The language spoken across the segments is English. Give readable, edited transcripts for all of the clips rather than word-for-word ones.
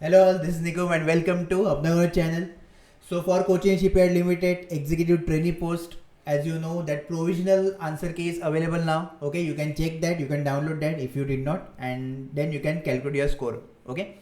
Hello all, this is Nikum and welcome to Apna channel. So for Cochin Shipyard Limited Executive Trainee Post, as you know that provisional answer key is available now. Okay, you can check that, you can download that if you did not, and then you can calculate your score. Okay.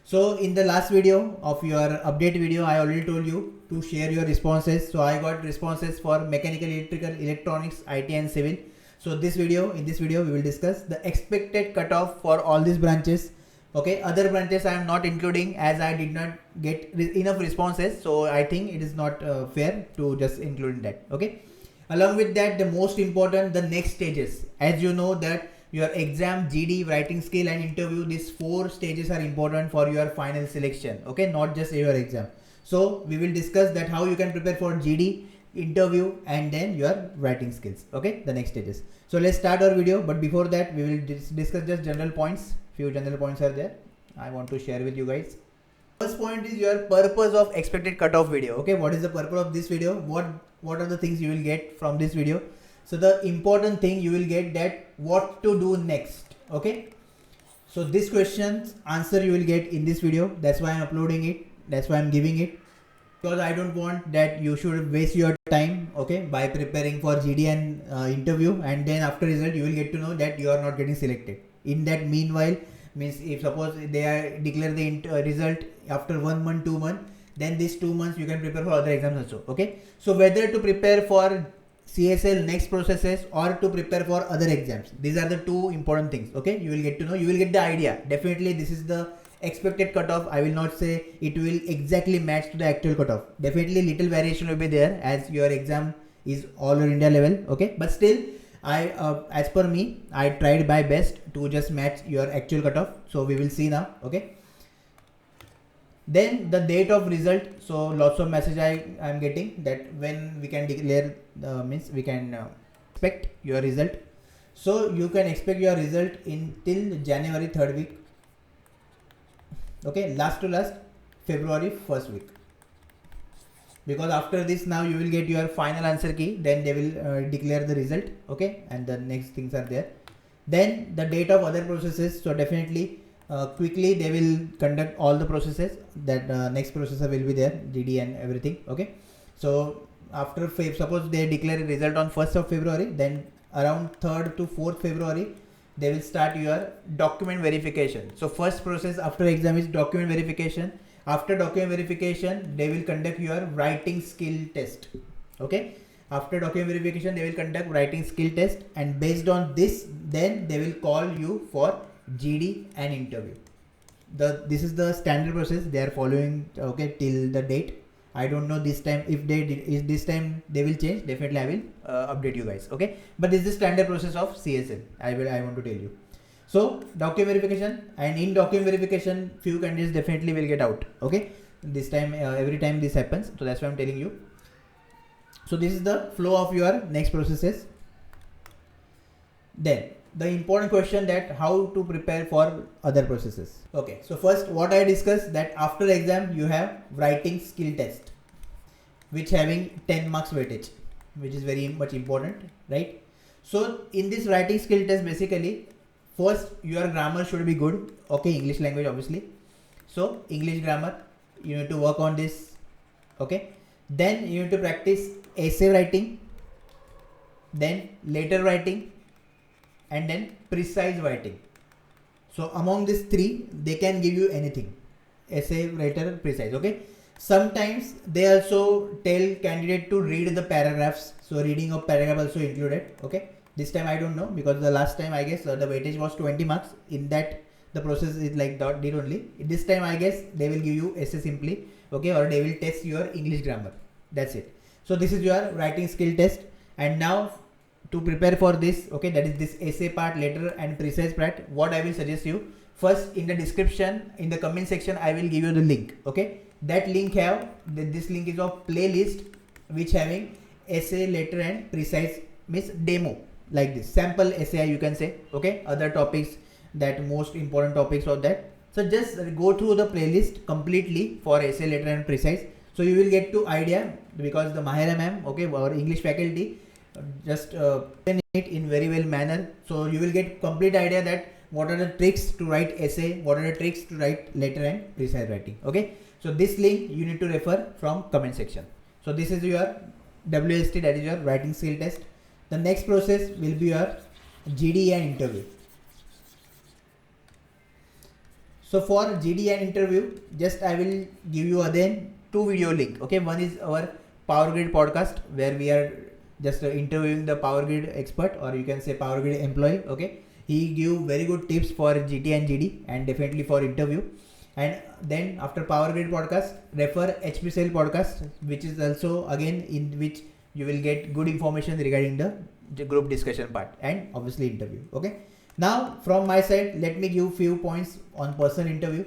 So in the last video of your update video, I already told you to share your responses. So I got responses for mechanical, electrical, electronics, IT and civil. So in this video we will discuss the expected cutoff for all these branches. Okay, other branches I am not including as I did not get enough responses, so I think it is not fair to just include that. Okay, along with that, the most important, the next stages. As you know that your exam, GD, writing skill and interview, these 4 stages are important for your final selection. Okay, not just your exam. So we will discuss that how you can prepare for GD, interview and then your writing skills. Okay, the next stages. So let's start our video, but before that we will discuss just general points. Few general points are there I want to share with you guys. First point is your purpose of expected cutoff video. Okay, what is the purpose of this video? What are the things you will get from this video? So the important thing you will get that what to do next. Okay, so this question's answer you will get in this video. That's why I'm uploading it, that's why I'm giving it, because I don't want that you should waste your time, okay, by preparing for GD and interview, and then after result you will get to know that you are not getting selected. In that meanwhile, means if suppose they are declare the result after 1 month, 2 months, then these 2 months you can prepare for other exams also. Okay, so whether to prepare for CSL next processes or to prepare for other exams, these are the 2 important things. Okay, you will get to know, you will get the idea. Definitely this is the expected cutoff. I will not say it will exactly match to the actual cutoff. Definitely little variation will be there as your exam is all over India level. Okay, but still as per me, I tried my best to just match your actual cutoff. So we will see now. Okay, then the date of result. So lots of message I am getting that when we can declare means we can expect your result. So you can expect your result in till January 3rd week. Okay, last to last February 1st week, because after this now you will get your final answer key, then they will declare the result. Okay, and the next things are there. Then the date of other processes. So definitely quickly they will conduct all the processes. That next processor will be there, GD and everything. Okay, so after suppose they declare a result on 1st of February, then around 3rd to 4th February they will start your document verification. So first process after exam is document verification. After document verification they will conduct your writing skill test. Okay, after document verification they will conduct writing skill test, and based on this then they will call you for GD and interview. This is the standard process they are following. Okay, till the date. I don't know this time if this time they will change. Definitely I will update you guys. Okay, but this is the standard process of CSL. I want to tell you. So document verification, and in document verification few candidates definitely will get out. Okay, this time every time this happens, so that's why I'm telling you. So this is the flow of your next processes. Then the important question that how to prepare for other processes. Okay, so first what I discussed that after exam you have writing skill test, which having 10 marks weightage, which is very much important, right? So in this writing skill test, basically first your grammar should be good. Okay, English language obviously. So English grammar you need to work on this. Okay, then you need to practice essay writing, then letter writing, and then precise writing. So among these 3 they can give you anything: essay, writer, precise. Okay, sometimes they also tell candidate to read the paragraphs, so reading of paragraph also included. Okay, this time I don't know, because the last time I guess the weightage was 20 marks. In that the process is like that did only. This time I guess they will give you essay simply. Okay, or they will test your English grammar. That's it. So this is your writing skill test. And now to prepare for this, okay, that is this essay part, letter and precise part, what I will suggest you, first in the description, in the comment section I will give you the link. Okay, that link this link is of playlist which having essay, letter and precise, means demo, like this sample essay you can say. Okay, other topics, that most important topics of that. So just go through the playlist completely for essay, letter and precise, so you will get to idea, because the Mahira ma'am, okay, our English faculty just explain it in very well manner, so you will get complete idea that what are the tricks to write essay, what are the tricks to write letter and precise writing. Okay, so this link you need to refer from comment section. So this is your WST, that is your writing skill test. The next process will be your GD and interview. So for GD and interview, just I will give you again 2 video link. Okay, one is our Power Grid podcast where we are just interviewing the Power Grid expert, or you can say Power Grid employee. Okay, he give very good tips for GT and GD and definitely for interview. And then after Power Grid podcast, refer HPCL podcast, which is also again in which you will get good information regarding the group discussion part and obviously interview. Okay, now from my side, let me give few points on personal interview.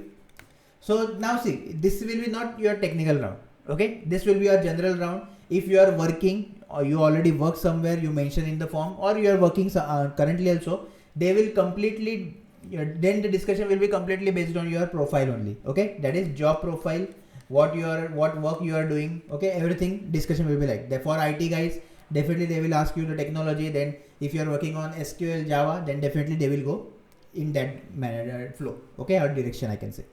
So now see, this will be not your technical round. Okay, this will be your general round. If you are working or you already work somewhere, you mention in the form, or you are working currently also, they will completely, then the discussion will be completely based on your profile only. Okay, that is job profile, what work you are doing. Okay, everything discussion will be like that. For IT guys, definitely they will ask you the technology. Then if you are working on SQL, Java, then definitely they will go in that manner, flow. Okay, or direction I can say.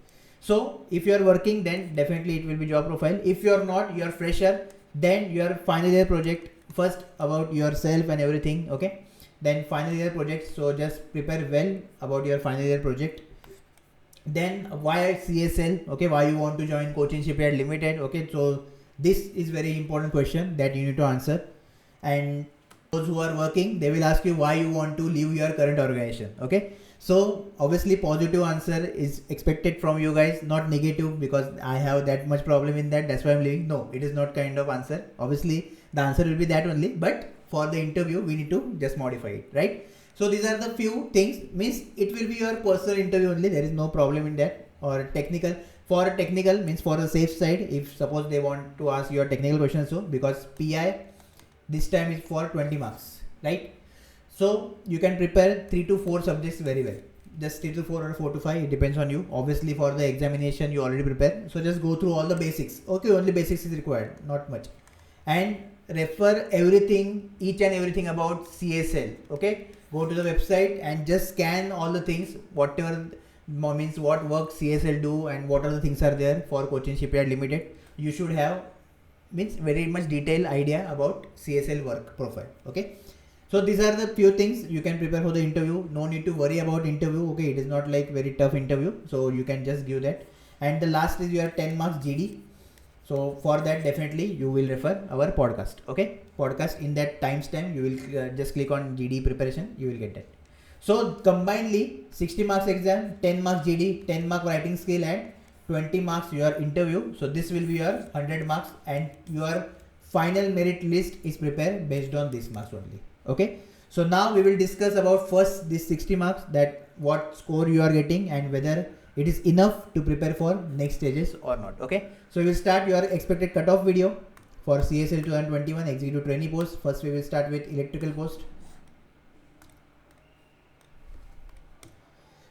So if you are working, then definitely it will be job profile. If you are not, you are fresher, then your final year project, first about yourself and everything. Okay, then final year project, so just prepare well about your final year project. Then why CSL, okay, why you want to join Cochin Shipyard Limited. Okay, so this is very important question that you need to answer. And those who are working, they will ask you why you want to leave your current organization. Okay, so obviously positive answer is expected from you guys, not negative, because I have that much problem in that, that's why I'm leaving. No, it is not kind of answer. Obviously the answer will be that only, but for the interview we need to just modify it, right? So these are the few things, means it will be your personal interview only, there is no problem in that. Or technical, for technical means for the safe side, if suppose they want to ask your technical questions, so because PI this time is for 20 marks, right? So you can prepare 3 to 4 subjects very well, just 3 to 4 or 4 to 5, it depends on you. Obviously for the examination you already prepare, so just go through all the basics. Okay, only basics is required, not much. And refer everything, each and everything about CSL. Okay, go to the website and just scan all the things, whatever means what work CSL do and what are the things are there for Cochin Shipyard Limited. You should have means very much detailed idea about CSL work profile. Okay, so these are the few things you can prepare for the interview. No need to worry about interview. Okay, it is not like very tough interview, so you can just give that. And the last is your 10 marks GD. So for that definitely you will refer our podcast. Okay, podcast, in that timestamp you will just click on GD preparation, you will get that. So combinedly 60 marks exam, 10 marks GD, 10 mark writing skill and 20 marks your interview. So this will be your 100 marks, and your final merit list is prepared based on these marks only. Okay, so now we will discuss about first this 60 marks, that what score you are getting and whether it is enough to prepare for next stages or not. Okay, so we will start your expected cutoff video for CSL 2021 executive trainee post. First we will start with electrical post.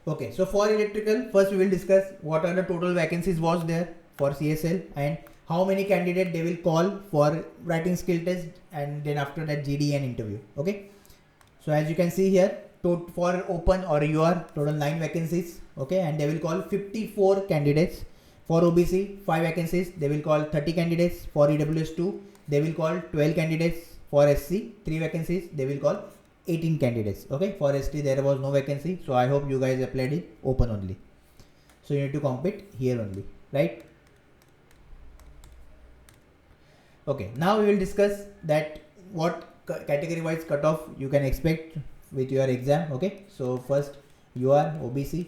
Okay, so for electrical, first we will discuss what are the total vacancies was there for CSL and how many candidates they will call for writing skill test, and then after that GD and interview. Okay, so as you can see here, for open or UR total 9 vacancies. Okay, and they will call 54 candidates. For OBC 5 vacancies, they will call 30 candidates. For EWS 2 they will call 12 candidates. For SC 3 vacancies, they will call 18 candidates. Okay, for ST there was no vacancy, so I hope you guys applied it open only, so you need to compete here only, right? Okay, now we will discuss that what category wise cutoff you can expect with your exam. Okay, so first UR, OBC,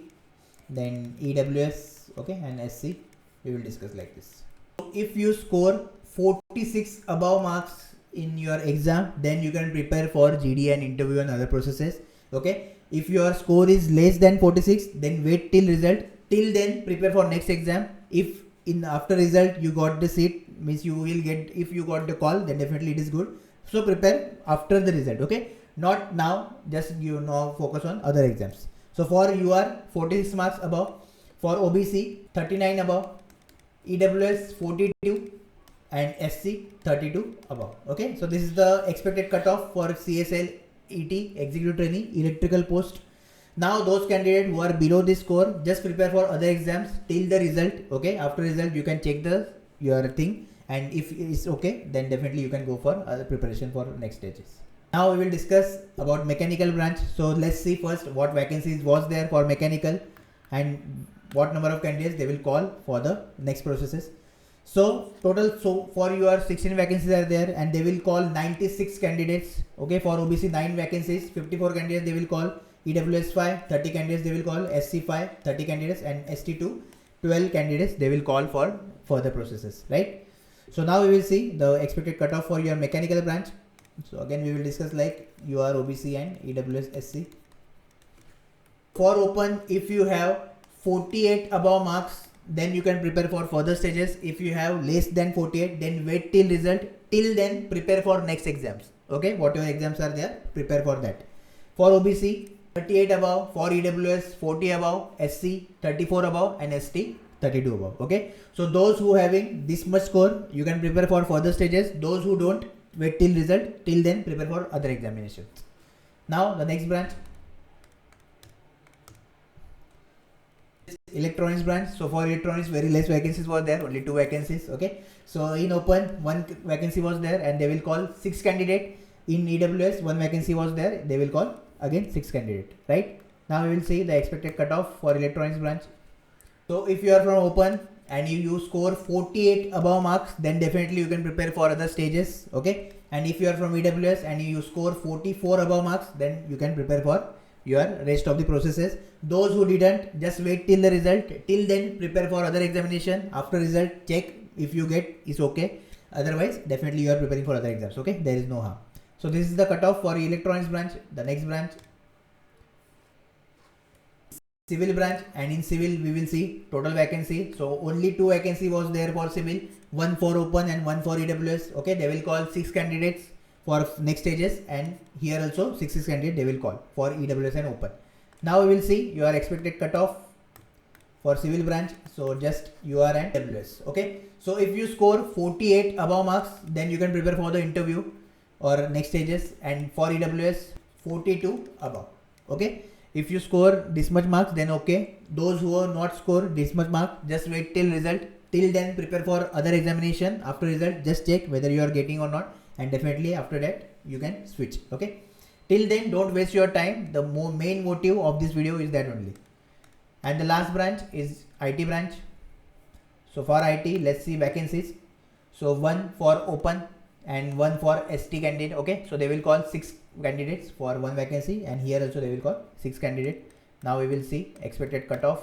then EWS, okay, and SC we will discuss like this. So if you score 46 above marks in your exam, then you can prepare for GD and interview and other processes. Okay, if your score is less than 46, then wait till result, till then prepare for next exam. If in after result you got the seat, means you will get, if you got the call, then definitely it is good. So prepare after the result. Okay, not now, just you know focus on other exams. So for UR 46 marks above, for OBC 39 above, EWS 42 and SC 32 above. Okay, so this is the expected cutoff for CSL ET executive trainee electrical post. Now those candidates who are below this score, just prepare for other exams till the result. Okay, after result you can check the your thing, and if it's okay, then definitely you can go for other preparation for next stages. Now we will discuss about mechanical branch. So let's see first what vacancies was there for mechanical and what number of candidates they will call for the next processes. So total, so for your 16 vacancies are there, and they will call 96 candidates. Okay, for OBC 9 vacancies, 54 candidates they will call, EWS 5, 30 candidates they will call, SC 5, 30 candidates, and ST2, 12 candidates they will call for further processes, right? So now we will see the expected cutoff for your mechanical branch. So again we will discuss like your OBC and EWS SC. For open, if you have 48 above marks, then you can prepare for further stages. If you have less than 48, then wait till result. Till then prepare for next exams. Okay, whatever exams are there, prepare for that. For OBC, 38 above, for EWS 40 above, SC 34 above, and ST 32 above. Okay, so those who having this much score, you can prepare for further stages. Those who don't, wait till result. Till then prepare for other examinations. Now the next branch, electronics branch. So for electronics, very less vacancies were there, only 2 vacancies. Okay, so in open 1 vacancy was there, and they will call 6 candidate. In EWS 1 vacancy was there, they will call again 6 candidate, right? Now we will see the expected cutoff for electronics branch. So if you are from open and you score 48 above marks, then definitely you can prepare for other stages. Okay, and if you are from EWS and you score 44 above marks, then you can prepare for your rest of the processes. Those who didn't, just wait till the result. Till then prepare for other examination. After result, check if you get is okay, otherwise definitely you are preparing for other exams. Okay, there is no harm. So this is the cutoff for electronics branch. The next branch, civil branch, and in civil we will see total vacancy. So only 2 vacancy was there for civil, 1 for open and 1 for EWS. Okay, they will call 6 candidates for next stages, and here also 6 candidates they will call for EWS and open. Now we will see your expected cutoff for civil branch. So just UR and EWS. Okay, so if you score 48 above marks, then you can prepare for the interview or next stages, and for EWS 42 above. Okay, if you score this much marks, then okay. Those who are not score this much mark, just wait till result. Till then prepare for other examination. After result, just check whether you are getting or not, and definitely after that you can switch. Okay, till then don't waste your time. The main motive of this video is that only. And the last branch is IT branch. So for IT, let's see vacancies. So 1 for open and 1 for ST candidate. Okay, so they will call 6 candidates for 1 vacancy, and here also they will call 6 candidates. Now we will see expected cutoff.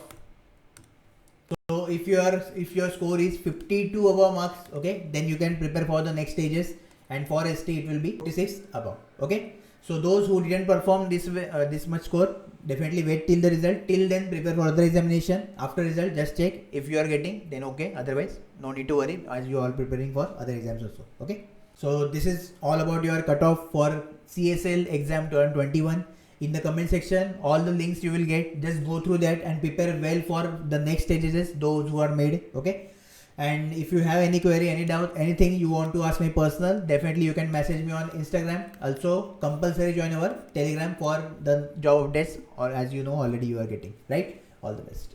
So if your score is 52 above marks, okay, then you can prepare for the next stages, and for ST it will be 46 above. Okay, so those who didn't perform this much score, definitely wait till the result. Till then prepare for other examination. After result, just check if you are getting, then okay, otherwise no need to worry, as you are preparing for other exams also. Okay, so this is all about your cutoff for CSL exam 2021. In the comment section, all the links you will get, just go through that and prepare well for the next stages, those who are made. Okay, and if you have any query, any doubt, anything you want to ask me personal, definitely you can message me on Instagram. Also compulsory join our Telegram for the job updates, or as you know already you are getting, right? All the best.